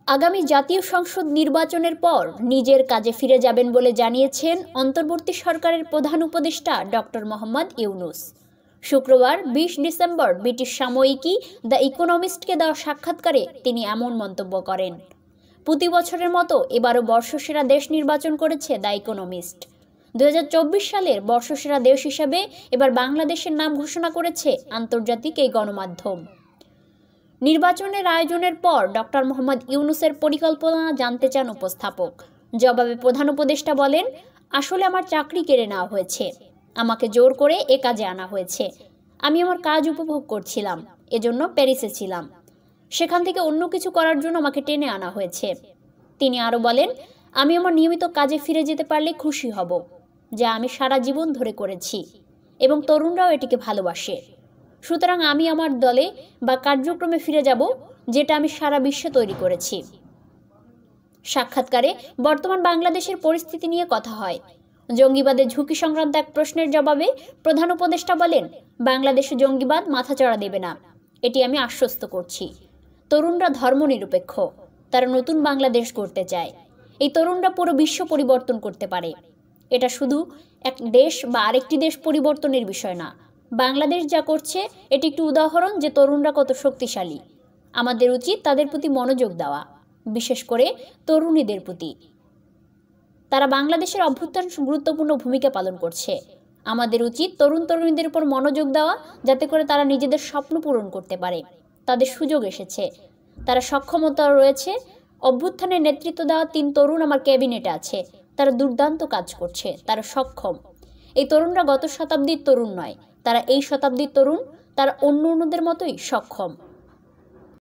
আগামী জাতীয় সংসদ নির্বাচনের পর নিজের কাজে ফিরে যাবেন বলে জানিয়েছেন অন্তর্বর্তী সরকারের প্রধান উপদেষ্টা ডক্টর মোহাম্মদ ইউনূস। শুক্রবার ২০ ডিসেম্বর ব্রিটিশ সাময়িকী দ্য ইকোনমিস্টকে দেওয়া সাক্ষাৎকারে তিনি এমন মন্তব্য করেন। প্রতি বছরের মতো এবারও বর্ষসেরা দেশ নির্বাচন করেছে দ্য ইকোনমিস্ট। ২০২৪ সালের বর্ষসেরা দেশ হিসেবে এবার বাংলাদেশের নাম ঘোষণা করেছে আন্তর্জাতিক এই গণমাধ্যম। নির্বাচনের আয়োজনের পর ডক্টর মোহাম্মদ ইউনূসের পরিকল্পনা জানতে চান উপস্থাপক। জবাবে প্রধান উপদেষ্টা বলেন, আসলে আমার চাকরি কেড়ে নেওয়া হয়েছে, আমাকে জোর করে এ কাজে আনা হয়েছে। আমি আমার কাজ উপভোগ করছিলাম, এজন্য প্যারিসে ছিলাম। সেখান থেকে অন্য কিছু করার জন্য আমাকে টেনে আনা হয়েছে। তিনি আরও বলেন, আমি আমার নিয়মিত কাজে ফিরে যেতে পারলে খুশি হব, যা আমি সারা জীবন ধরে করেছি এবং তরুণরাও এটিকে ভালোবাসে। সুতরাং আমি আমার দলে বা কার্যক্রমে ফিরে যাব, যেটা আমি সারা বিশ্বে তৈরি করেছি। সাক্ষাৎকারে বর্তমান বাংলাদেশের পরিস্থিতি নিয়ে কথা হয়। জঙ্গিবাদের ঝুঁকি সংক্রান্ত এক প্রশ্নের জবাবে প্রধান উপদেষ্টা বলেন, বাংলাদেশে জঙ্গিবাদ মাথাচাড়া দেবে না, এটি আমি আশ্বস্ত করছি। তরুণরা ধর্মনিরপেক্ষ, তারা নতুন বাংলাদেশ গড়তে চায়। এই তরুণরা পুরো বিশ্ব পরিবর্তন করতে পারে। এটা শুধু এক দেশ বা আরেকটি দেশ পরিবর্তনের বিষয় না। বাংলাদেশ যা করছে এটি একটি উদাহরণ যে তরুণরা কত শক্তিশালী। আমাদের উচিত তাদের প্রতি মনোযোগ দেওয়া, বিশেষ করে তরুণীদের প্রতি। তারা বাংলাদেশের অভ্যুত্থানে গুরুত্বপূর্ণ ভূমিকা পালন করছে। আমাদের উচিত তরুণ তরুণীদের উপর মনোযোগ দেওয়া, যাতে করে তারা নিজেদের স্বপ্ন পূরণ করতে পারে। তাদের সুযোগ এসেছে, তারা সক্ষমতা রয়েছে। অভ্যুত্থানের নেতৃত্ব দেওয়া ৩ তরুণ আমার ক্যাবিনেটে আছে। তারা দুর্দান্ত কাজ করছে, তারা সক্ষম। এই তরুণরা গত শতাব্দীর তরুণ নয়, তারা এই শতাব্দীর তরুণ। তারা অন্যদের মতোই সক্ষম।